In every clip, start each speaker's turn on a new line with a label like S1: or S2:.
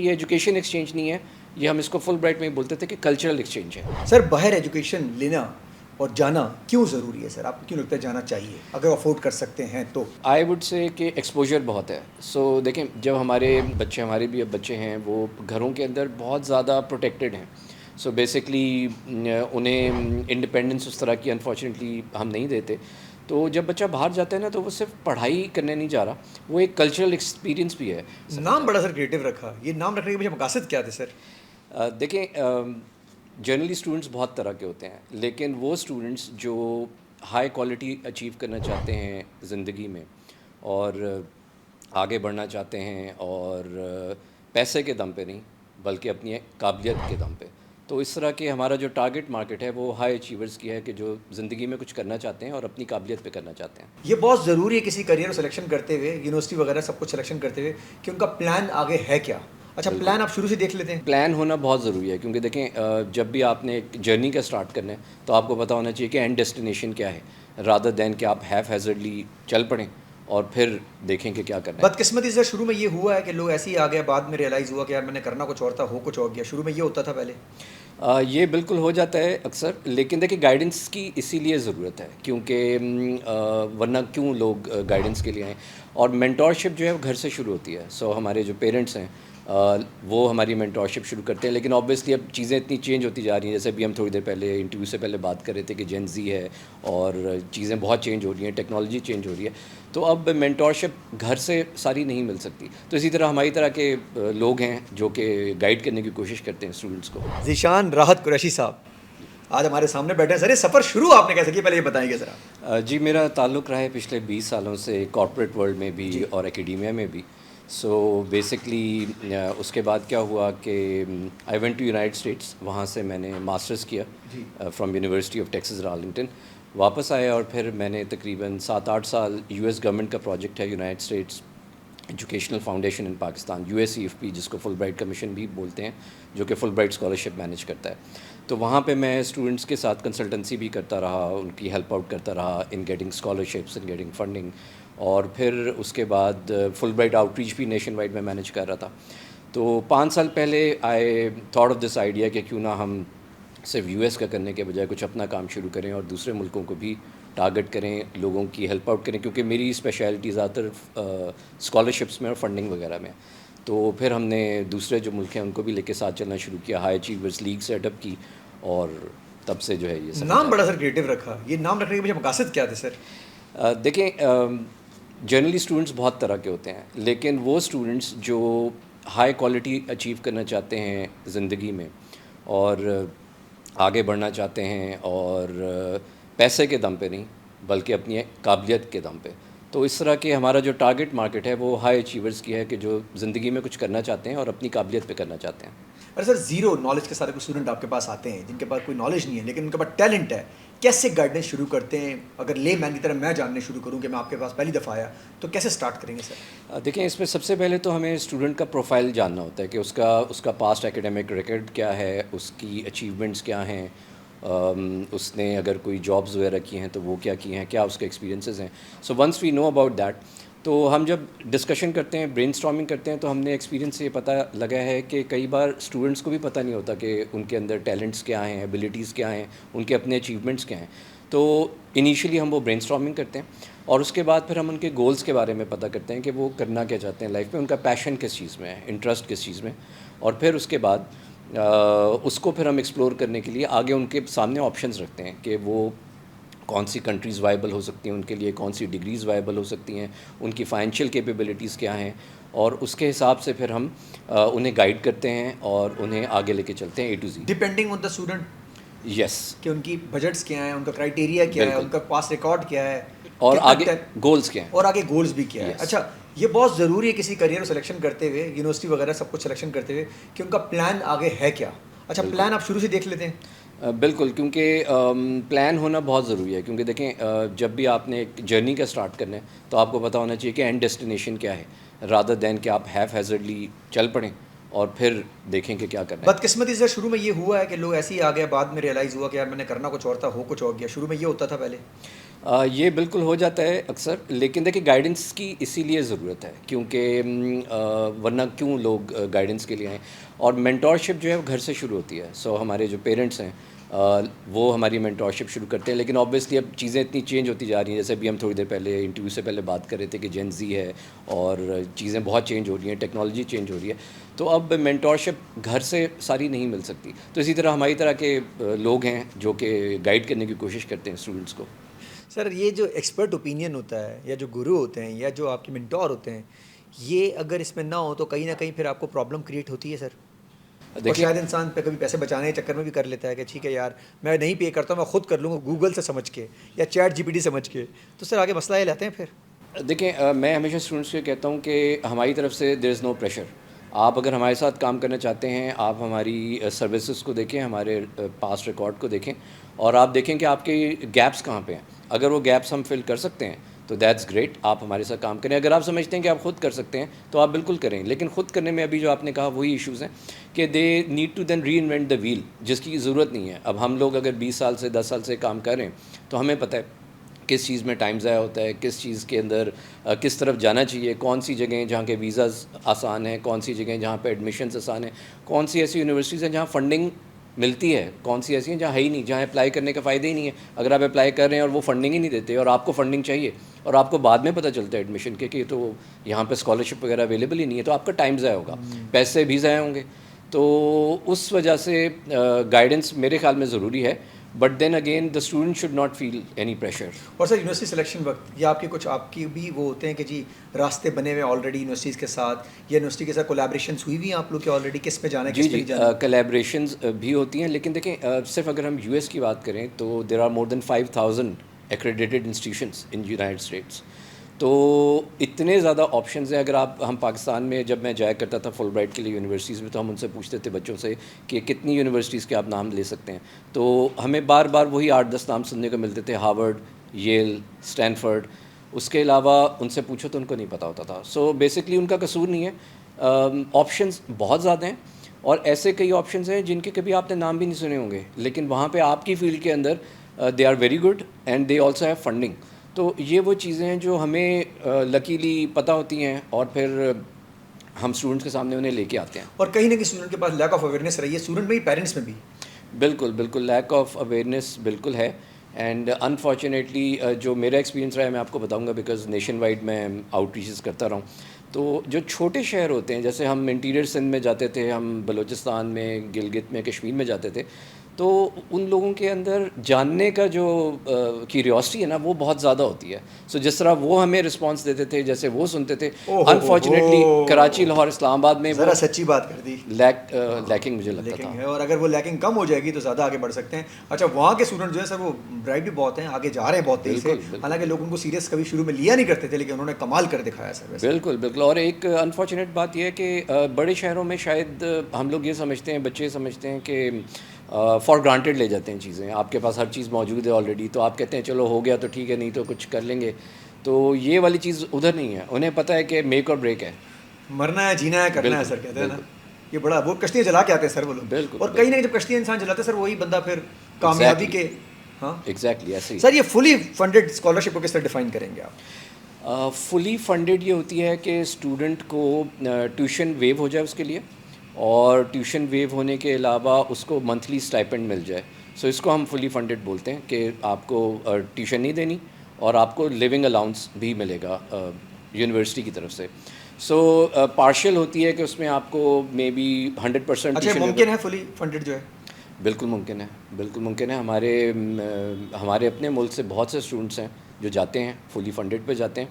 S1: ये education exchange नहीं है, ये हम इसको फुल ब्राइट में बोलते थे कि कल्चरल एक्सचेंज है।
S2: सर बाहर एजुकेशन लेना और जाना क्यों ज़रूरी है सर? आपको क्यों लगता है जाना चाहिए अगर अफोर्ड कर सकते हैं तो?
S1: आई वुड से कि एक्सपोजर बहुत है। सो देखें, जब हमारे बच्चे, हमारे भी अब बच्चे हैं, वो घरों के अंदर बहुत ज़्यादा प्रोटेक्टेड हैं। सो बेसिकली उन्हें इंडिपेंडेंस उस तरह की अनफॉर्चुनेटली हम नहीं देते। तो जब बच्चा बाहर जाता है ना, तो वो सिर्फ पढ़ाई करने नहीं जा रहा, वो एक कल्चरल एक्सपीरियंस भी है।
S2: नाम बड़ा सर क्रिएटिव रखा, ये नाम रखने के पीछे मकसद क्या थे सर?
S1: देखें, जनरली स्टूडेंट्स बहुत तरह के होते हैं, लेकिन वो स्टूडेंट्स जो हाई क्वालिटी अचीव करना चाहते हैं ज़िंदगी में और आगे बढ़ना चाहते हैं, और पैसे के दम पे नहीं बल्कि अपनी काबिलियत के दम पे, तो इस तरह के हमारा जो टारगेट मार्केट है वो हाई अचीवर्स की है कि जो ज़िंदगी में कुछ करना चाहते हैं और अपनी काबिलियत पे करना चाहते हैं।
S2: ये बहुत ज़रूरी है किसी करियर को सिलेक्शन करते हुए, यूनिवर्सिटी वगैरह सब कुछ सिलेक्शन करते हुए, कि उनका प्लान आगे है क्या? अच्छा, प्लान आप शुरू से देख लेते हैं।
S1: प्लान होना बहुत ज़रूरी है, क्योंकि देखें, जब भी आपने एक जर्नी का स्टार्ट करना है तो आपको पता होना चाहिए कि एंड डेस्टिनेशन क्या है, रादर दैन कि आप हैफ हैज़र्डली चल पड़ें और फिर देखें कि क्या करना है।
S2: बदकिस्मती से शुरू में ये हुआ है कि लोग ऐसे ही आ गए, बाद में रियलाइज़ हुआ कि यार मैंने करना कुछ और था, हो कुछ और गया। शुरू में ये होता था पहले?
S1: ये बिल्कुल हो जाता है अक्सर, लेकिन देखिए गाइडेंस की इसीलिए ज़रूरत है, क्योंकि वरना क्यों लोग गाइडेंस के लिए आएँ। और मेंटोरशिप जो है वो घर से शुरू होती है। सो हमारे जो पेरेंट्स हैं, वो हमारी मेंटोरशिप शुरू करते हैं, लेकिन ऑब्वियसली अब चीज़ें इतनी चेंज होती जा रही हैं। जैसे अभी हम थोड़ी देर पहले इंटरव्यू से पहले बात कर रहे थे कि जेन ज़ी है और चीज़ें बहुत चेंज हो रही हैं, टेक्नोलॉजी चेंज हो रही है, तो अब मेंटोरशिप घर से सारी नहीं मिल सकती। तो इसी तरह हमारी तरह के लोग हैं जो कि गाइड करने की कोशिश करते हैं स्टूडेंट्स को।
S2: ज़ीशान राहत कुरैशी साहब आज हमारे सामने बैठे हैं। सर ये सफ़र शुरू आपने कैसे किया, पहले ये बताएंगे ज़रा?
S1: जी, मेरा ताल्लुक़ रहा है पिछले 20 सालों से कॉर्पोरेट वर्ल्ड में भी
S2: जी।
S1: और एकेडेमिया में भी। सो बेसिकली उसके बाद क्या हुआ कि I went to United States, वहाँ से मैंने मास्टर्स किया
S2: जी।
S1: From University of Texas Arlington. वापस आया और फिर मैंने तकरीबन 7-8 साल यूएस गवर्नमेंट का प्रोजेक्ट है United States Educational Foundation in Pakistan, USEFP, जिसको फुल ब्राइट कमीशन भी बोलते हैं, जो कि फुल ब्राइट स्कॉलरशिप मैनेज करता है। तो वहाँ पे मैं स्टूडेंट्स के साथ कंसल्टेंसी भी करता रहा, उनकी हेल्प आउट करता रहा in getting scholarships, in getting funding, और फिर उसके बाद फुल ब्राइट आउटरीच भी नेशन वाइड में मैनेज कर रहा था। तो 5 साल पहले I thought of this idea कि क्यों ना हम सिर्फ यूएस का करने के बजाय कुछ अपना काम शुरू करें और दूसरे मुल्कों को भी टारगेट करें, लोगों की हेल्प आउट करें, क्योंकि मेरी स्पेशलिटी ज़्यादातर स्कॉलरशिप्स में और फंडिंग वगैरह में। तो फिर हमने दूसरे जो मुल्क हैं उनको भी लेके साथ चलना शुरू किया, हाई अचीवर्स लीग सेटअप की, और तब से जो है ये सब
S2: नाम बड़ा सर क्रिएटिव रखा, ये नाम रखने के पीछे मकसद क्या थे सर?
S1: देखें, जनरली स्टूडेंट्स बहुत तरह के होते हैं, लेकिन वो स्टूडेंट्स जो हाई क्वालिटी अचीव करना चाहते हैं ज़िंदगी में और आगे बढ़ना चाहते हैं, और पैसे के दम पे नहीं बल्कि अपनी काबिलियत के दम पे, तो इस तरह के हमारा जो टारगेट मार्केट है वो हाई अचीवर्स की है कि जो ज़िंदगी में कुछ करना चाहते हैं और अपनी काबिलियत पे करना चाहते हैं।
S2: अरे सर, ज़ीरो नॉलेज के सारे कुछ स्टूडेंट आपके पास आते हैं जिनके पास कोई नॉलेज नहीं है लेकिन उनके पास टैलेंट है, कैसे गाइडेंस शुरू करते हैं? अगर ले मैन की तरह मैं जानने शुरू करूँ कि मैं आपके पास पहली दफ़ा आया, तो कैसे स्टार्ट करेंगे सर?
S1: देखें, इसमें सबसे पहले तो हमें स्टूडेंट का प्रोफाइल जानना होता है कि उसका पास्ट एकेडमिक रिकॉर्ड क्या है, उसकी अचीवमेंट्स क्या हैं, उसने अगर कोई जॉब्स वगैरह की हैं तो वो क्या की हैं, क्या उसके एक्सपीरियंसेस हैं। So once we know about that, तो हम जब डिस्कशन करते हैं, ब्रेनस्टॉर्मिंग करते हैं, तो हमने एक्सपीरियंस से ये पता लगा है कि कई बार स्टूडेंट्स को भी पता नहीं होता कि उनके अंदर टैलेंट्स क्या हैं, एबिलिटीज़ क्या हैं, उनके अपने अचीवमेंट्स क्या हैं। तो इनिशियली हम वो ब्रेनस्टॉर्मिंग करते हैं और उसके बाद फिर हम उनके गोल्स के बारे में पता करते हैं कि वो करना क्या चाहते हैं लाइफ में, उनका पैशन किस चीज़ में है, इंटरेस्ट किस चीज़ में, और फिर उसके बाद उसको फिर हम एक्सप्लोर करने के लिए आगे उनके सामने ऑप्शंस रखते हैं कि वो कौन सी कंट्रीज़ वायबल हो सकती हैं उनके लिए, कौन सी डिग्रीज़ वायबल हो सकती हैं, उनकी फाइनेंशियल कैपेबिलिटीज़ क्या हैं, और उसके हिसाब से फिर हम उन्हें गाइड करते हैं और उन्हें आगे लेके चलते हैं A to Z.
S2: Depending on the student,
S1: yes,
S2: कि उनकी बजट्स क्या हैं, उनका क्राइटेरिया क्या है,
S1: बिल्कुल।
S2: उनका पास रिकॉर्ड क्या है,
S1: और
S2: कितना
S1: आगे गोल्स क्या हैं।
S2: और आगे गोल्स भी क्या है।
S1: Yes.
S2: अच्छा, ये बहुत ज़रूरी है किसी करियर को सिलेक्शन करते हुए, यूनिवर्सिटी वगैरह सब कुछ सिलेक्शन करते हुए, कि उनका प्लान आगे है क्या? अच्छा, प्लान आप शुरू से देख लेते हैं।
S1: बिल्कुल, क्योंकि प्लान होना बहुत ज़रूरी है, क्योंकि देखें, जब भी आपने एक जर्नी का स्टार्ट करना है तो आपको पता होना चाहिए कि एंड डेस्टिनेशन क्या है, रादर दैन कि आप हैफ हैज़र्डली चल पड़ें और फिर देखें कि क्या करना है।
S2: बदकिस्मती से शुरू में ये हुआ है कि लोग ऐसे ही आ गए, बाद में रियलाइज़ हुआ कि यार मैंने करना कुछ और था, हो कुछ और गया। शुरू में ये होता था पहले?
S1: ये बिल्कुल हो जाता है अक्सर, लेकिन देखिए गाइडेंस की इसीलिए ज़रूरत है क्योंकि वरना क्यों लोग गाइडेंस के लिए आएँ। और मेंटोरशिप जो है वो घर से शुरू होती है। सो हमारे जो पेरेंट्स हैं वो हमारी मेंटोरशिप शुरू करते हैं, लेकिन ऑब्वियसली अब चीज़ें इतनी चेंज होती जा रही हैं। जैसे अभी हम थोड़ी देर पहले इंटरव्यू से पहले बात कर रहे थे कि जेन ज़ी है और चीज़ें बहुत चेंज हो रही हैं, टेक्नोलॉजी चेंज हो रही है। तो अब मेंटोरशिप घर से सारी नहीं मिल सकती। तो इसी तरह हमारी तरह के लोग हैं जो कि गाइड करने की कोशिश करते हैं स्टूडेंट्स को।
S2: सर ये जो एक्सपर्ट ओपिनियन होता है या जो गुरु होते हैं या जो आपके मेंटोर होते हैं, ये अगर इसमें ना हो तो कहीं ना कहीं फिर आपको प्रॉब्लम क्रिएट होती है सर। और
S1: देखिए
S2: शायद इंसान पे कभी पैसे बचाने के चक्कर में भी कर लेता है कि ठीक है यार मैं नहीं पे करता हूँ, मैं खुद कर लूँगा गूगल से समझ के या चैट जीपीटी समझ के। तो सर आगे मसला ये लाते हैं फिर।
S1: देखिए मैं हमेशा स्टूडेंट्स को कहता हूँ कि हमारी तरफ से देयर इज़ नो प्रेशर। आप अगर हमारे साथ काम करना चाहते हैं, आप हमारी सर्विसेज को देखें, हमारे पास्ट रिकॉर्ड को देखें और आप देखें कि आपके गैप्स कहाँ पे हैं। अगर वो गैप्स हम फिल कर सकते हैं तो दैट्स ग्रेट, आप हमारे साथ काम करें। अगर आप समझते हैं कि आप खुद कर सकते हैं तो आप बिल्कुल करें, लेकिन खुद करने में अभी जो आपने कहा वही इश्यूज़ हैं कि दे नीड टू देन री इन्वेंट द व्हील, जिसकी ज़रूरत नहीं है। अब हम लोग अगर 20 साल से 10 साल से काम कर रहे हैं तो हमें पता है किस चीज़ में टाइम ज़ाया होता है, किस चीज़ के अंदर किस तरफ जाना चाहिए, कौन सी जगह जहाँ के वीज़ाज़ आसान हैं, कौन सी जगह जहाँ पे एडमिशन्स आसान हैं, कौन सी ऐसी यूनिवर्सिटीज़ हैं जहाँ फंडिंग मिलती है, कौन सी ऐसी हैं जहाँ है ही नहीं, जहाँ अप्लाई करने का फ़ायदा ही नहीं है। अगर आप अप्लाई कर रहे हैं और वो फंडिंग ही नहीं देते और आपको फंडिंग चाहिए और आपको बाद में पता चलता है एडमिशन के कि तो यहाँ पे स्कॉलरशिप वगैरह अवेलेबल ही नहीं है, तो आपका टाइम ज़ाया होगा, पैसे भी ज़ाया होंगे। तो उस वजह से गाइडेंस मेरे ख्याल में ज़रूरी है, but then again the student should not feel any pressure.
S2: और सर यूनिवर्सिटी सिलेक्शन वक्त या आपके कुछ आपकी भी वो होते हैं कि जी रास्ते बने हुए ऑलरेडी यूनिवर्सिटीज़ के साथ या यूनिवर्सिटी के साथ कोलैबोरेशंस हुई हुई हैं आप लोग के ऑलरेडी, किस पे जाना है
S1: जी
S2: किस पे
S1: जी,
S2: नहीं जाना है?
S1: कोलैबोरेशंस भी होती हैं, लेकिन देखें सिर्फ अगर हम यूएस की बात करें तो there are more than 5000 accredited institutions in United States. तो इतने ज़्यादा ऑप्शंस हैं। अगर आप हम पाकिस्तान में जब मैं जाया करता था फुलब्राइट के लिए यूनिवर्सिटीज़ में, तो हम उनसे पूछते थे बच्चों से कि कितनी यूनिवर्सिटीज़ के आप नाम ले सकते हैं, तो हमें बार बार वही 8-10 नाम सुनने को मिलते थे, हार्वर्ड, येल, स्टैनफोर्ड। उसके अलावा उनसे पूछो तो उनको नहीं पता होता था। सो बेसिकली उनका कसूर नहीं है, ऑप्शंस बहुत ज़्यादा हैं और ऐसे कई ऑप्शंस हैं जिनके कभी आपने नाम भी नहीं सुने होंगे, लेकिन वहाँ पे आपकी फील्ड के अंदर they are very good and they also have funding. तो ये वो चीज़ें हैं जो हमें लकीली पता होती हैं और फिर हम स्टूडेंट्स के सामने उन्हें लेके आते हैं।
S2: और कहीं ना कहीं स्टूडेंट के पास लैक ऑफ अवेयरनेस रही है, स्टूडेंट में ही पेरेंट्स में भी।
S1: बिल्कुल बिल्कुल, लैक ऑफ अवेयरनेस बिल्कुल है। एंड अनफॉर्चुनेटली जो मेरा एक्सपीरियंस रहा है मैं आपको बताऊंगा, बिकॉज नेशन वाइड मैं आउटरीचेस करता रहा हूँ। तो जो छोटे शहर होते हैं, जैसे हम इंटीरियर सिंध में जाते थे, हम बलूचिस्तान में, गिलगित में, कश्मीर में जाते थे, तो उन लोगों के अंदर जानने का जो क्यूरियोसिटी है ना वो बहुत ज़्यादा होती है। सो जिस तरह वो हमें रिस्पांस देते थे, जैसे वो सुनते थे, अनफॉर्चुनेटली कराची, लाहौर, इस्लामाबाद में
S2: ज़रा सच्ची बात कर दी,
S1: लैकिंग मुझे लगता
S2: लैकिंग
S1: था।
S2: है। और अगर वो लैकिंग कम हो जाएगी तो ज़्यादा आगे बढ़ सकते हैं। अच्छा, वहाँ के स्टूडेंट जो है सर वो ब्राइट भी बहुत हैं, आगे जा रहे हैं बहुत तेज़ी से।
S1: बिल्कुल, बिल्कुल।
S2: हालांकि लोग उनको सीरियस कभी शुरू में लिया नहीं करते थे, लेकिन उन्होंने कमाल कर दिखाया सर वैसे।
S1: बिल्कुल बिल्कुल। और एक अनफॉर्चुनेट बात यह है कि बड़े शहरों में शायद हम लोग ये समझते हैं, बच्चे समझते हैं कि फॉर ग्रांटेड ले जाते हैं चीज़ें। आपके पास हर चीज़ मौजूद है ऑलरेडी, तो आप कहते हैं चलो हो गया तो ठीक है, नहीं तो कुछ कर लेंगे। तो ये वाली चीज़ उधर नहीं है, उन्हें पता है कि मेक और ब्रेक है।
S2: मरना है, जीना है, करना है सर, कहते हैं ना। ये बड़ा वो कश्तियाँ जला के आते हैं सर वो लोग।
S1: बिल्कुल,
S2: और कहीं ना कहीं जब कश्तियाँ इंसान जलाते हैं सर, वही बंदा फिर कामयाबी के। हाँ
S1: एग्जैक्टली ऐसे ही।
S2: सर, ये फुली फंडेड स्कॉलरशिप को किस तरह डिफाइन करेंगे आप?
S1: फुली फंडेड ये होती है कि स्टूडेंट को ट्यूशन वेव हो जाए उसके लिए, और ट्यूशन वेव होने के अलावा उसको मंथली स्टाइपेंड मिल जाए। सो इसको हम फुली फंडेड बोलते हैं कि आपको ट्यूशन नहीं देनी और आपको लिविंग अलाउंस भी मिलेगा यूनिवर्सिटी की तरफ से। सो पार्शियल होती है कि उसमें आपको मे बी 100%।
S2: अच्छा, मुमकिन है फुली फंडेड जो है?
S1: बिल्कुल मुमकिन है, बिल्कुल मुमकिन है। हमारे अपने मुल्क से बहुत से स्टूडेंट्स हैं जो जाते हैं, फुली फंडेड पे जाते हैं।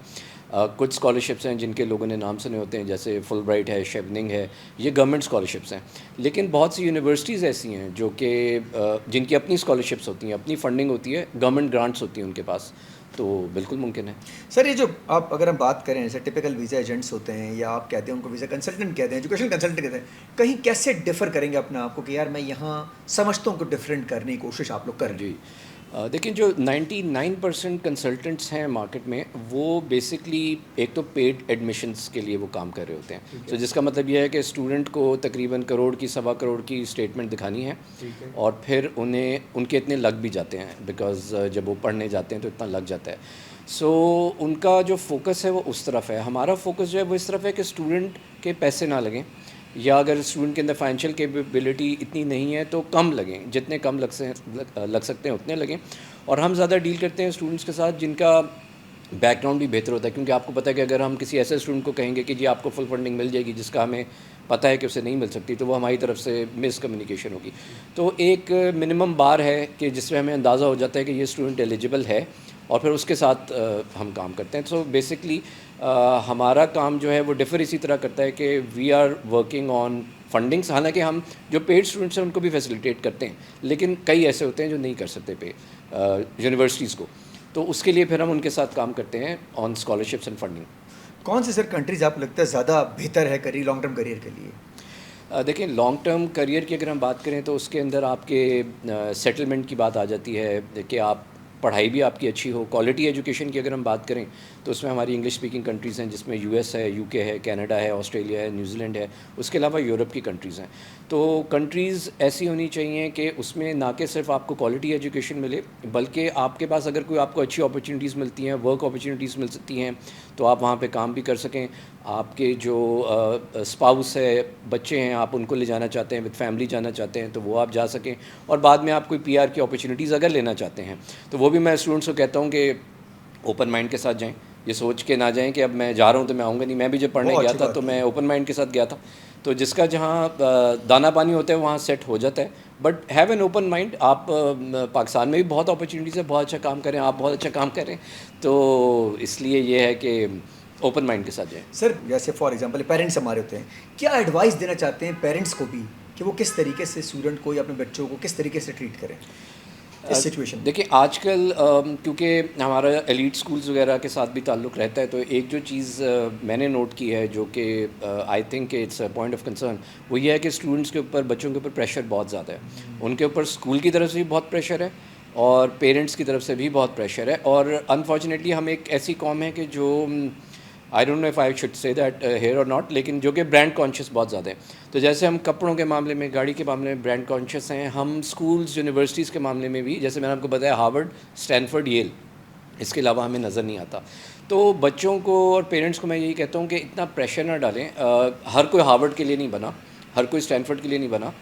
S1: कुछ स्कॉलरशिप्स हैं जिनके लोगों ने नाम सुने होते हैं, जैसे फुलब्राइट है, शेवनिंग है, ये गवर्नमेंट स्कॉलरशिप्स हैं। लेकिन बहुत सी यूनिवर्सिटीज़ ऐसी हैं जो कि जिनकी अपनी स्कॉलरशिप्स होती हैं, अपनी फंडिंग होती है, गवर्नमेंट ग्रांट्स होती हैं उनके पास, तो बिल्कुल मुमकिन है।
S2: सर, ये जो आप अगर हम बात करें जैसे टिपिकल वीज़ा एजेंट्स होते हैं या आप कहते हैं उनको वीज़ा कंसल्टेंट कहते हैं, एजुकेशन कंसल्टेंट कहते हैं, कहीं कैसे डिफ़र करेंगे अपने आप को कि यार मैं यहाँ समझता हूँ, को डिफरेंट करने की कोशिश आप लोग कर रहे हैं?
S1: जी, देखिए जो 99% कंसल्टेंट्स हैं मार्केट में वो बेसिकली एक तो पेड एडमिशन्स के लिए वो काम कर रहे होते हैं। तो जिसका मतलब ये है कि स्टूडेंट को तकरीबन करोड़ की सवा करोड़ की स्टेटमेंट दिखानी है और फिर उन्हें उनके इतने लग भी जाते हैं बिकॉज़ जब वो पढ़ने जाते हैं तो इतना लग जाता है। सो उनका जो फोकस है वो उस तरफ है। हमारा फोकस जो है वो इस तरफ है कि स्टूडेंट के पैसे ना लगें, या अगर स्टूडेंट के अंदर फाइनेंशियल कैपेबिलिटी इतनी नहीं है तो कम लगें, जितने कम लग सकते हैं उतने लगें। और हम ज़्यादा डील करते हैं स्टूडेंट्स के साथ जिनका बैकग्राउंड भी बेहतर होता है, क्योंकि आपको पता है कि अगर हम किसी ऐसे स्टूडेंट को कहेंगे कि जी आपको फुल फंडिंग मिल जाएगी जिसका हमें पता है कि उसे नहीं मिल सकती, तो वो हमारी तरफ से मिसकम्युनिकेशन होगी। तो एक मिनिमम बार है कि जिसमें हमें अंदाज़ा हो जाता है कि ये स्टूडेंट एलिजिबल है और फिर उसके साथ हम काम करते हैं। सो बेसिकली हमारा काम जो है वो डिफ़र इसी तरह करता है कि we are working on fundings. हालांकि हम जो पेड स्टूडेंट्स हैं उनको भी फैसिलिटेट करते हैं, लेकिन कई ऐसे होते हैं जो नहीं कर सकते पे यूनिवर्सिटीज़ को, तो उसके लिए फिर हम उनके साथ काम करते हैं ऑन स्कॉलरशिप्स एंड फंडिंग।
S2: कौन से सर कंट्रीज़ आप लगता है ज़्यादा बेहतर है करियर लॉन्ग टर्म करियर के लिए?
S1: देखिए लॉन्ग टर्म करियर की अगर हम बात करें तो उसके अंदर आपके सेटलमेंट की बात आ जाती है कि आप पढ़ाई भी आपकी अच्छी हो। क्वालिटी एजुकेशन की अगर हम बात करें तो उसमें हमारी इंग्लिश स्पीकिंग कंट्रीज़ हैं, जिसमें यूएस है, यूके है, कनाडा है, ऑस्ट्रेलिया है, न्यूजीलैंड है, उसके अलावा यूरोप की कंट्रीज़ हैं। तो कंट्रीज़ ऐसी होनी चाहिए कि उसमें ना कि सिर्फ आपको क्वालिटी एजुकेशन मिले, बल्कि आपके पास अगर कोई आपको अच्छी अपॉर्चुनिटीज़ मिलती हैं, वर्क अपॉर्चुनिटीज़ मिल सकती हैं, तो आप वहाँ पे काम भी कर सकें। आपके जो स्पाउस है, बच्चे हैं, आप उनको ले जाना चाहते हैं, विद फैमिली जाना चाहते हैं, तो वो आप जा सकें। और बाद में आप कोई पीआर की अपॉर्चुनिटीज़ अगर लेना चाहते हैं तो वो भी मैं स्टूडेंट्स को कहता हूँ कि ओपन माइंड के साथ जाएं। ये सोच के ना जाएं कि अब मैं जा रहा हूँ तो मैं आऊँगा नहीं। मैं भी जब पढ़ने
S2: बहुत
S1: गया
S2: अच्छी
S1: था
S2: बात
S1: तो
S2: है।
S1: मैं ओपन माइंड के साथ गया था, तो जिसका जहाँ दाना पानी होता है वहाँ सेट हो जाता है। But have an open mind. आप पाकिस्तान में भी बहुत अपॉर्चुनिटीज़ है, बहुत अच्छा काम करें, आप बहुत अच्छा काम करें, तो इसलिए ये है कि ओपन माइंड के साथ जाएँ।
S2: सर जैसे फॉर एग्जांपल पेरेंट्स हमारे होते हैं, क्या एडवाइस देना चाहते हैं पेरेंट्स को भी कि वो किस तरीके से स्टूडेंट को या अपने बच्चों को किस तरीके से ट्रीट करें इस सिचुएशन में?
S1: देखिए आजकल क्योंकि हमारा एलीट स्कूल्स वगैरह के साथ भी ताल्लुक़ रहता है, तो एक जो चीज़ मैंने नोट की है जो कि I think it's a point of concern, वो ये है कि स्टूडेंट्स के ऊपर, बच्चों के ऊपर प्रेशर बहुत ज़्यादा है। उनके ऊपर स्कूल की तरफ से भी बहुत प्रेशर है और पेरेंट्स की तरफ से भी बहुत प्रेशर है। और अनफॉर्चुनेटली हम एक ऐसी कौम है कि जो I don't know if I should say that here or not, लेकिन जो कि ब्रांड कॉन्शियस बहुत ज़्यादा है। तो जैसे हम कपड़ों के मामले में, गाड़ी के मामले में ब्रांड कॉन्शियस हैं, हम स्कूल्स यूनिवर्सिटीज़ के मामले में भी, जैसे मैंने आपको बताया हार्वर्ड, स्टैनफोर्ड, येल, इसके अलावा हमें नज़र नहीं आता। तो बच्चों को और पेरेंट्स को मैं यही कहता हूँ कि इतना प्रेशर ना डालें। हर कोई हार्वर्ड के लिए नहीं बना, हर कोई स्टैनफोर्ड के लिए नहीं बना।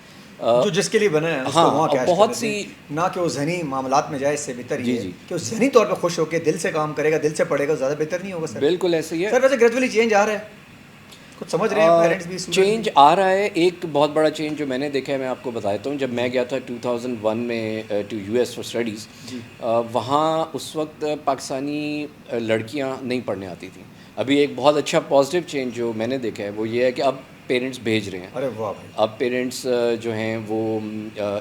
S2: जो जिसके लिए बना है उसको
S1: हाँ,
S2: वहाँ
S1: और
S2: कैश
S1: बहुत
S2: कर
S1: सी
S2: दें, ना कि वो जहनी मामलात में जाए। इससे बेहतर
S1: जी
S2: ये है
S1: जी
S2: कि वो जहनी तौर पर खुश होकर दिल से काम करेगा, दिल से पढ़ेगा, ज़्यादा बेहतर नहीं होगा सर?
S1: बिल्कुल ऐसे ही है।
S2: सर वैसे ग्रेजुअली चेंज आ रहा है, कुछ समझ रहे हैं पेरेंट्स भी स्टूडेंट्स
S1: चेंज
S2: भी?
S1: आ रहा है। एक बहुत बड़ा चेंज जो मैंने देखा है मैं आपको बता देता हूँ। जब मैं गया था 2001 में टू यूएस फॉर स्टडीज़, वहाँ उस वक्त पाकिस्तानी लड़कियाँ नहीं पढ़ने आती थी। अभी एक बहुत अच्छा पॉजिटिव चेंज जो मैंने देखा है वो ये है कि अब पेरेंट्स भेज रहे हैं।
S2: अरे वाह भाई।
S1: अब पेरेंट्स जो हैं वो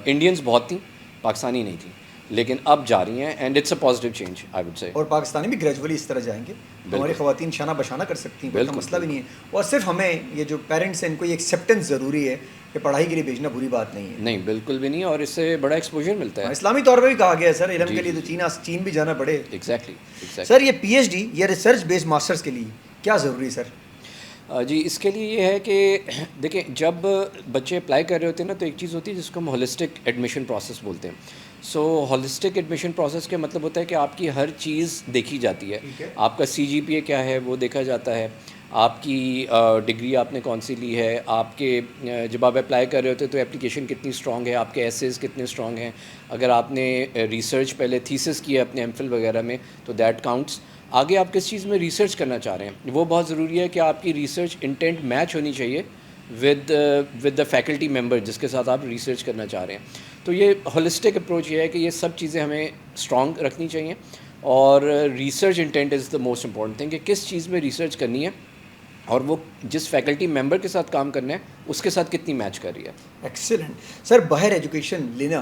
S1: इंडियंस बहुत थी, पाकिस्तानी नहीं थी, लेकिन अब जा रही हैं and it's a positive change I would say.
S2: और पाकिस्तानी भी ग्रेजुअली इस तरह जाएंगे, हमारी खवातीन शाना बशाना कर सकती हैं, कोई इतना
S1: बिल्कुल,
S2: मसला भी नहीं है। और सिर्फ हमें ये जो पेरेंट्स हैं इनको ये एक्सेप्टेंस ज़रूरी है कि पढ़ाई के लिए भेजना बुरी बात नहीं है।
S1: नहीं, बिल्कुल भी नहीं, और इससे बड़ा एक्सपोजर मिलता
S2: हाँ,
S1: है।
S2: इस्लामी तौर पे भी कहा गया है सर, इल्म
S1: जी,
S2: के लिए
S1: जी,
S2: तो चीन भी जाना पड़े।
S1: Exactly exactly.
S2: सर ये पीएचडी या रिसर्च बेस्ड मास्टर्स के लिए क्या ज़रूरी है सर?
S1: जी, इसके लिए ये है कि देखिए जब बच्चे अप्लाई कर रहे होते हैं ना, तो एक चीज़ होती है जिसको हम होलिस्टिक एडमिशन प्रोसेस बोलते हैं। सो होलिस्टिक एडमिशन प्रोसेस का मतलब होता है कि आपकी हर चीज़ देखी जाती है।
S2: ठीक है।
S1: आपका सीजीपीए क्या है वो देखा जाता है, आपकी डिग्री आपने कौन सी ली है, आपके जब आप अप्लाई कर रहे होते हैं तो एप्लीकेशन कितनी स्ट्रॉन्ग है, आपके एसेस कितने स्ट्रॉन्ग हैं, अगर आपने रिसर्च पहले थीसिस किया अपने एमफिल वगैरह में तो दैट काउंट्स। आगे आप किस चीज़ में रिसर्च करना चाह रहे हैं वो बहुत ज़रूरी है कि आपकी रिसर्च इंटेंट मैच होनी चाहिए विद द फैकल्टी मेंबर जिसके साथ आप रिसर्च करना चाह रहे हैं। तो ये होलिस्टिक अप्रोच ये है कि ये सब चीज़ें हमें स्ट्रॉन्ग रखनी चाहिए, और research intent is the most important thing कि किस चीज़ में रिसर्च करनी है और वो जिस फैकल्टी मेंबर के साथ काम करना है उसके साथ कितनी मैच कर रही है।
S2: Excellent sir. बाहर एजुकेशन लेना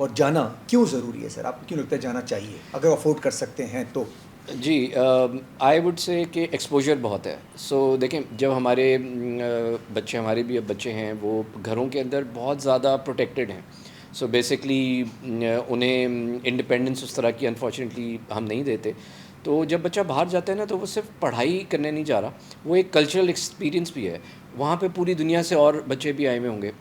S2: और जाना क्यों ज़रूरी है सर? आपको क्यों लगता है जाना चाहिए अगर अफोर्ड कर सकते हैं तो?
S1: जी, आई वुड से कि एक्सपोजर बहुत है। सो देखें जब हमारे बच्चे, हमारे भी अब बच्चे हैं, वो घरों के अंदर बहुत ज़्यादा प्रोटेक्टेड हैं, सो बेसिकली उन्हें इंडिपेंडेंस उस तरह की अनफॉर्चुनेटली हम नहीं देते। तो जब बच्चा बाहर जाता है ना, तो वो सिर्फ पढ़ाई करने नहीं जा रहा, वो एक कल्चरल एक्सपीरियंस भी है। वहाँ पे पूरी दुनिया से और बच्चे भी आए हुए होंगे,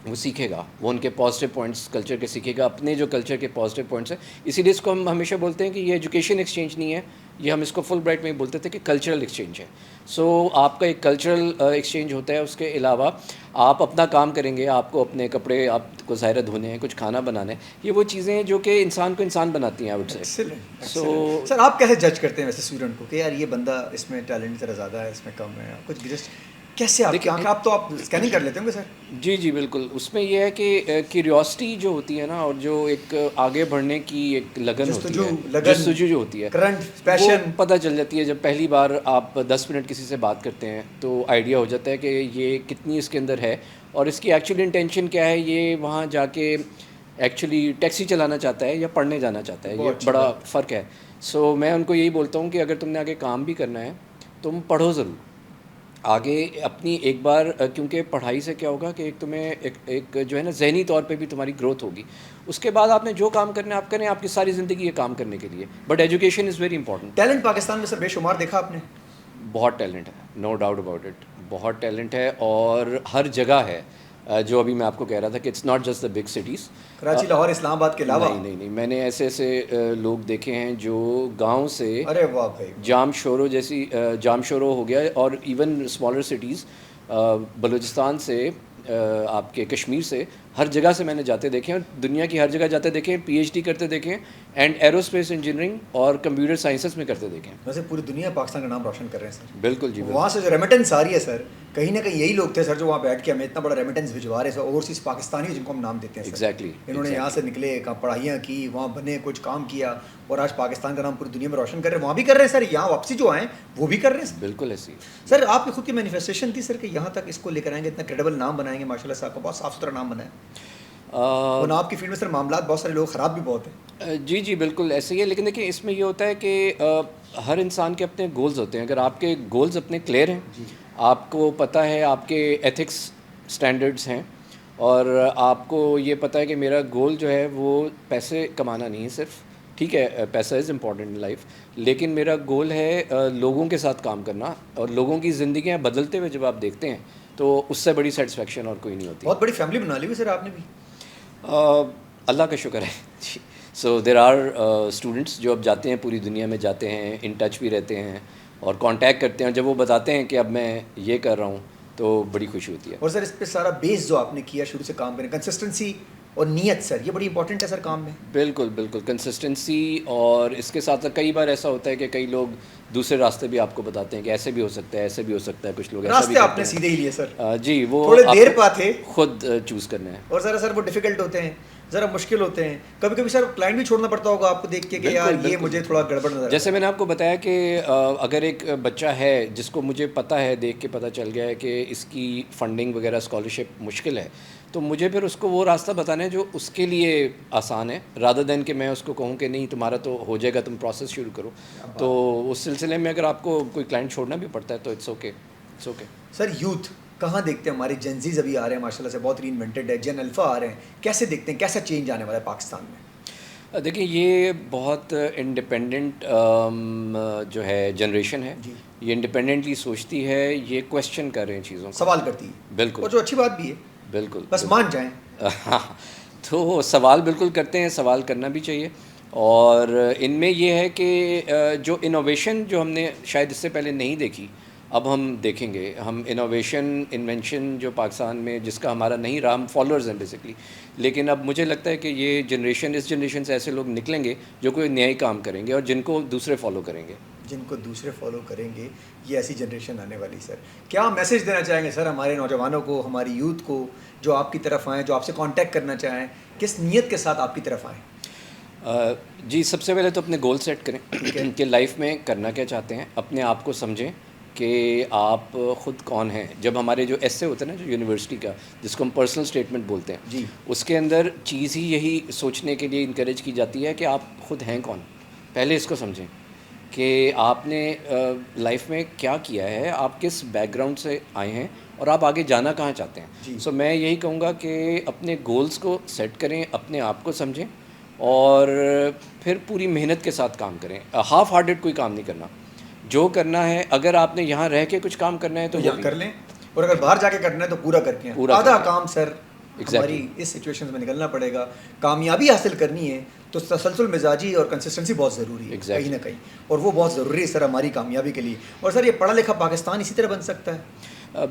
S1: वो सीखेगा, वो उनके पॉजिटिव पॉइंट्स कल्चर के सीखेगा, अपने जो कल्चर के पॉजिटिव पॉइंट्स हैं। इसीलिए इसको हम हमेशा बोलते हैं कि ये एजुकेशन एक्सचेंज नहीं है, ये हम इसको फुल ब्राइट में ही बोलते थे कि कल्चरल एक्सचेंज है। सो आपका एक कल्चरल एक्सचेंज होता है, उसके अलावा आप अपना काम करेंगे, आपको अपने कपड़े आपको ज़ाहिर धोने हैं, कुछ खाना बनाना है, ये वो चीज़ें हैं जो कि इंसान को इंसान बनाती हैं, I would say.
S2: Excellent.
S1: So
S2: sir आप कैसे जज करते हैं वैसे स्टूडेंट को कि यार ये बंदा इसमें टैलेंट ज़रा ज़्यादा है, इसमें कम है, कुछ जस्ट कैसे आपकी आंखें, आप तो आप स्कैनिंग कर लेते होंगे सर?
S1: जी जी बिल्कुल, उसमें यह है कि क्यूरियोसिटी जो होती है ना, और जो एक आगे बढ़ने की एक लगन होती है, जस्तजू जो होती है,
S2: करंट
S1: वो
S2: पैशन
S1: पता चल जाती है। जब पहली बार आप 10 मिनट किसी से बात करते हैं तो आइडिया हो जाता है कि ये कितनी इसके अंदर है और इसकी एक्चुअल इंटेंशन क्या है। ये वहाँ जाके एक्चुअली टैक्सी चलाना चाहता है या पढ़ने जाना चाहता है, ये
S2: बहुत अच्छी
S1: बड़ा
S2: बात।
S1: फ़र्क है। सो मैं उनको यही बोलता हूँ कि अगर तुमने आगे काम भी करना है, तुम पढ़ो ज़रूर आगे अपनी एक बार, क्योंकि पढ़ाई से क्या होगा कि एक तुम्हें एक जो है ना ज़हनी तौर पे भी तुम्हारी ग्रोथ होगी। उसके बाद आपने जो काम करना है आप करें, आपकी सारी ज़िंदगी ये काम करने के लिए। But education is very important.
S2: Talent Pakistan में सर बेशुमार देखा आपने?
S1: बहुत टैलेंट है, नो डाउट अबाउट इट, बहुत टैलेंट है और हर जगह है। जो अभी मैं आपको कह रहा था कि it's not just the big cities.
S2: Karachi, Lahore, Islamabad के अलावा?
S1: नहीं नहीं नहीं, मैंने ऐसे ऐसे लोग देखे हैं जो गांव से,
S2: अरे वाह भाई,
S1: जामशोरो जैसी, जामशोरो हो गया, और इवन स्मॉलर सिटीज़, बलूचिस्तान से, आपके कश्मीर से, हर जगह से मैंने जाते देखे हैं, और दुनिया की हर जगह जाते देखे हैं, पीएचडी करते देखे हैं, एंड एरोस्पेस इंजीनियरिंग और कंप्यूटर साइंसेस में करते देखे हैं।
S2: वैसे पूरी दुनिया पाकिस्तान का नाम रोशन कर रहे हैं सर।
S1: बिल्कुल जी,
S2: वहाँ से जो रेमिटेंस आ रही है सर, कहीं ना कहीं यही लोग थे सर जो वहाँ बैठ के हमें इतना बड़ा रेमिटेंस भिजवा रहे हैं, ओवरसीज़ पाकिस्तानी जिनको हम नाम देते हैं सर।
S1: एग्जैक्टली,
S2: इन्होंने यहाँ से निकले, कहाँ पढ़ाइयाँ की, वहाँ बने, कुछ काम किया, और आज पाकिस्तान का नाम पूरी दुनिया में रोशन कर रहे हैं। वहाँ भी कर रहे हैं सर, यहाँ वापसी जो आए वो भी कर रहे हैं सर।
S1: बिल्कुल ऐसी।
S2: सर आपकी खुद की मैनिफेस्टेशन थी सर कि यहाँ तक इसको लेकर आएंगे, इतना क्रेडिबल नाम बनाएंगे, माशाल्लाह से आपका बहुत साफ सुथरा नाम बना है। और आपकी फील्ड में सर मामलात बहुत सारे लोग ख़राब भी बहुत हैं।
S1: जी जी बिल्कुल ऐसे ही है, लेकिन देखिए इसमें ये होता है कि हर इंसान के अपने गोल्स होते हैं। अगर आपके गोल्स अपने क्लियर हैं, आपको पता है आपके एथिक्स स्टैंडर्ड्स हैं, और आपको ये पता है कि मेरा गोल जो है वो पैसे कमाना नहीं है सिर्फ, ठीक है पैसा इज़ इम्पॉर्टेंट इन लाइफ, लेकिन मेरा गोल है लोगों के साथ काम करना, और लोगों की ज़िंदगियाँ बदलते हुए जब आप देखते हैं तो उससे बड़ी सेटिस्फेक्शन और कोई नहीं होती।
S2: बहुत बड़ी फैमिली बना ली हुई सर आपने भी।
S1: अल्लाह का शुक्र है जी। सो देर आर स्टूडेंट्स जो अब जाते हैं, पूरी दुनिया में जाते हैं, इन टच भी रहते हैं और कांटेक्ट करते हैं। जब वो बताते हैं कि अब मैं ये कर रहा हूँ तो बड़ी खुशी होती है।
S2: और सर इस पे सारा बेस जो आपने किया शुरू से काम करने, कंसिस्टेंसी और नीयत सर, ये बड़ी इंपॉर्टेंट है सर काम में।
S1: बिल्कुल बिल्कुल, कंसिस्टेंसी, और इसके साथ कई बार ऐसा होता है कि कई लोग दूसरे रास्ते भी आपको बताते हैं कि ऐसे भी हो सकता है, ऐसे भी हो सकता है, कुछ लोग ऐसा भी
S2: रास्ते
S1: करते
S2: आपने
S1: हैं।
S2: सीधे ही लिए सर।
S1: जी, वो
S2: थोड़े देर
S1: आपको
S2: पा थे
S1: खुद चूज़ करना है।
S2: और ज़रा सर वो डिफ़िकल्ट होते हैं, ज़रा मुश्किल होते हैं। कभी कभी सर क्लाइंट भी छोड़ना पड़ता होगा आपको देख के कि यार ये मुझे थोड़ा गड़बड़ नजर।
S1: जैसे मैंने आपको बताया कि अगर एक बच्चा है जिसको मुझे पता है, देख के पता चल गया है कि इसकी फ़ंडिंग वगैरह स्कॉलरशिप मुश्किल है, तो मुझे फिर उसको वो रास्ता बताना है जो उसके लिए आसान है, रादर दैन कि मैं उसको कहूँ कि नहीं तुम्हारा तो हो जाएगा, तुम प्रोसेस शुरू करो। तो उस सिलसिले में अगर आपको कोई क्लाइंट छोड़ना भी पड़ता है तो it's okay, it's okay.
S2: Sir youth कहाँ देखते हैं, हमारे जेनजीज अभी आ रहे हैं माशाल्लाह से, बहुत रीइन्वेंटेड है, जेन अल्फ़ा आ रहे हैं, कैसे देखते हैं, कैसा चेंज आने वाला है पाकिस्तान में?
S1: देखिए ये बहुत इंडिपेंडेंट जो है जनरेशन है, ये इंडिपेंडेंटली सोचती है, ये क्वेश्चन कर रहे हैं चीज़ों को,
S2: सवाल करती है।
S1: बिल्कुल,
S2: और जो अच्छी बात भी है,
S1: बिल्कुल
S2: बस मान जाएं।
S1: हाँ, तो सवाल बिल्कुल करते हैं, सवाल करना भी चाहिए। और इनमें ये है कि जो इनोवेशन जो हमने शायद इससे पहले नहीं देखी, अब हम देखेंगे। हम इनोवेशन, इन्वेंशन जो पाकिस्तान में जिसका हमारा नहीं रहा, हम फॉलोअर्स हैं बेसिकली, लेकिन अब मुझे लगता है कि ये जनरेशन, इस जनरेशन से ऐसे लोग निकलेंगे जो कोई नया काम करेंगे और जिनको दूसरे फॉलो करेंगे।
S2: जिनको दूसरे फॉलो करेंगे, ये ऐसी जनरेशन आने वाली। सर क्या मैसेज देना चाहेंगे सर हमारे नौजवानों को, हमारी यूथ को, जो आपकी तरफ आएँ, जो आपसे कांटेक्ट करना चाहें, किस नीयत के साथ आपकी तरफ आएँ?
S1: जी, सबसे पहले तो अपने गोल सेट करें कि लाइफ में करना क्या चाहते हैं, अपने आप को समझें कि आप ख़ुद कौन हैं। जब हमारे जो एस्से होता है ना, जो यूनिवर्सिटी का, जिसको हम पर्सनल स्टेटमेंट बोलते हैं
S2: जी,
S1: उसके अंदर चीज़ ही यही सोचने के लिए इनकरेज की जाती है कि आप ख़ुद हैं कौन। पहले इसको समझें कि आपने लाइफ में क्या किया है, आप किस बैकग्राउंड से आए हैं और आप आगे जाना कहाँ चाहते
S2: जी।
S1: हैं। सो मैं यही कहूँगा कि अपने गोल्स को सेट करें, अपने आप को समझें और फिर पूरी मेहनत के साथ काम करें। हाफ हार्टेड कोई काम नहीं करना। जो करना है, अगर आपने यहाँ रह के कुछ काम करना है
S2: तो
S1: तो वो
S2: यहाँ
S1: भी
S2: कर लें, और अगर बाहर जाके करना है तो पूरा करके आएं।
S1: पूरा
S2: आधा
S1: करके।
S2: काम सर
S1: Exactly.
S2: हमारी इस सिचुएशन में निकलना पड़ेगा। कामयाबी हासिल करनी है तो तसलसल मिजाजी और कंसिस्टेंसी बहुत ज़रूरी है।
S1: Exactly.
S2: कहीं ना कहीं, और वो बहुत ज़रूरी है सर हमारी कामयाबी के लिए। और सर ये पढ़ा लिखा पाकिस्तान इसी तरह बन सकता है?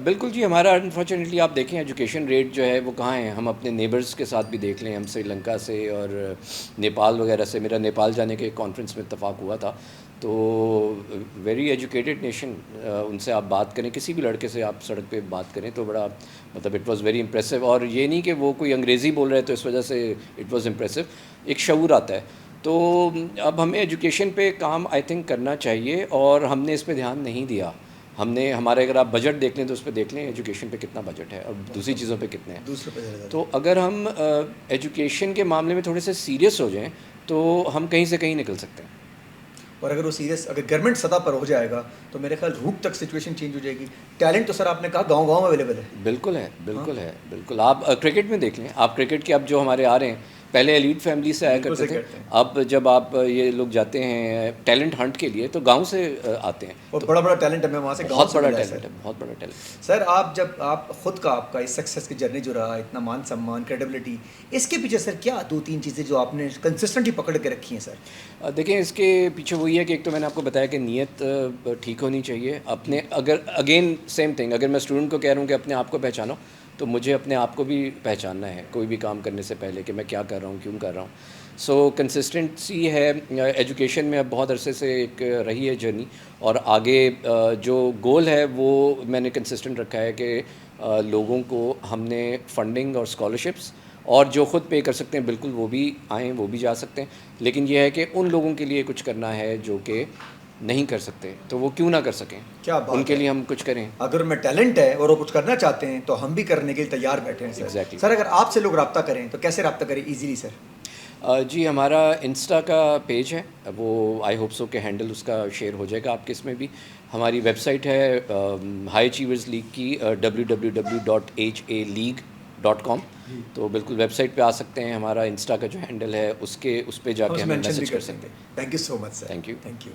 S1: बिल्कुल जी। हमारा अनफॉर्चुनेटली आप देखें एजुकेशन रेट जो है वो कहाँ है। हम अपने नेबर्स के साथ भी देख लें, हम श्रीलंका से और नेपाल वगैरह से, मेरा नेपाल जाने के कॉन्फ्रेंस में इत्तेफाक हुआ था, तो वेरी एजुकेटेड नेशन। उनसे आप बात करें, किसी भी लड़के से आप सड़क पे बात करें तो बड़ा मतलब इट वाज़ वेरी इम्प्रेसिव। और ये नहीं कि वो कोई अंग्रेज़ी बोल रहे हैं तो इस वजह से इट वाज़ इम्प्रेसिव, एक शऊर आता है। तो अब हमें एजुकेशन पे काम आई थिंक करना चाहिए और हमने इस पे ध्यान नहीं दिया। हमने हमारे, अगर आप बजट देख लें तो उस पर देख लें एजुकेशन पे कितना बजट है और दूसरी चीज़ों पे कितने हैं।
S2: दूसरे पे ज़्यादा।
S1: तो अगर हम एजुकेशन के मामले में थोड़े से सीरियस हो जाएं तो हम कहीं से कहीं निकल सकते हैं।
S2: और अगर वो सीरियस अगर गवर्नमेंट सतह पर हो जाएगा तो मेरे ख्याल रूप तक सिचुएशन चेंज हो जाएगी। टैलेंट तो सर आपने कहा गांव-गांव में अवेलेबल है।
S1: बिल्कुल है, बिल्कुल है, बिल्कुल। आप क्रिकेट में देख लें, आप क्रिकेट के अब जो हमारे आ रहे हैं, पहले एलीट फैमिली से आया
S2: बिल्कुल
S1: करते
S2: सही
S1: थे,
S2: कहते हैं।
S1: अब जब आप ये लोग जाते हैं टैलेंट हंट के लिए तो गांव से आते हैं।
S2: और
S1: तो
S2: बड़ा बड़ा टैलेंट हमें वहाँ से गाँव
S1: बहुत
S2: से
S1: बड़ा
S2: मिला है
S1: टैलेंट
S2: सर।
S1: है, बहुत बड़ा टैलेंट।
S2: सर आप जब आप खुद का आपका इस सक्सेस की जर्नी जो रहा, इतना मान सम्मान, क्रेडिबिलिटी, इसके पीछे सर क्या 2-3 चीज़ें जो आपने कंसिस्टेंटली पकड़ के रखी हैं सर?
S1: देखें, इसके पीछे वही है कि एक तो मैंने आपको बताया कि नीयत ठीक होनी चाहिए। अपने, अगर अगेन सेम थिंग, अगर मैं स्टूडेंट को कह रहा हूँ कि अपने आप को पहचानो, तो मुझे अपने आप को भी पहचानना है कोई भी काम करने से पहले कि मैं क्या कर रहा हूँ, क्यों कर रहा हूँ। सो कंसिस्टेंसी है एजुकेशन में अब बहुत अरसे से एक रही है जर्नी, और आगे जो गोल है वो मैंने कंसिस्टेंट रखा है कि लोगों को हमने फंडिंग और स्कॉलरशिप्स, और जो ख़ुद पे कर सकते हैं बिल्कुल वो भी आएँ, वो भी जा सकते हैं। लेकिन यह है कि उन लोगों के लिए कुछ करना है जो कि नहीं कर सकते, तो वो क्यों ना कर सकें,
S2: क्या बात
S1: उनके
S2: है।
S1: लिए हम कुछ करें।
S2: अगर उनमें टैलेंट है और वो कुछ करना चाहते हैं तो हम भी करने के लिए तैयार बैठे हैं सर।
S1: Exactly.
S2: सर अगर आपसे लोग रब्ता करें तो कैसे रब्ता करें ईजीली सर?
S1: जी, हमारा इंस्टा का पेज है, वो आई होप सो के हैंडल उसका शेयर हो जाएगा आपके इसमें भी। हमारी वेबसाइट है हाई अचीवर्स लीग की www.haleague.com। तो बिल्कुल वेबसाइट पे आ सकते हैं। हमारा इंस्टा का जो हैंडल है उसके उस पे
S2: हम
S1: जाके
S2: उसमें
S1: हमें
S2: मेंशन भी
S1: मैसेज
S2: कर
S1: कर सकते
S2: सकते
S1: हैं।
S2: हैं। Thank you so much sir.
S1: Thank you.
S2: Thank you.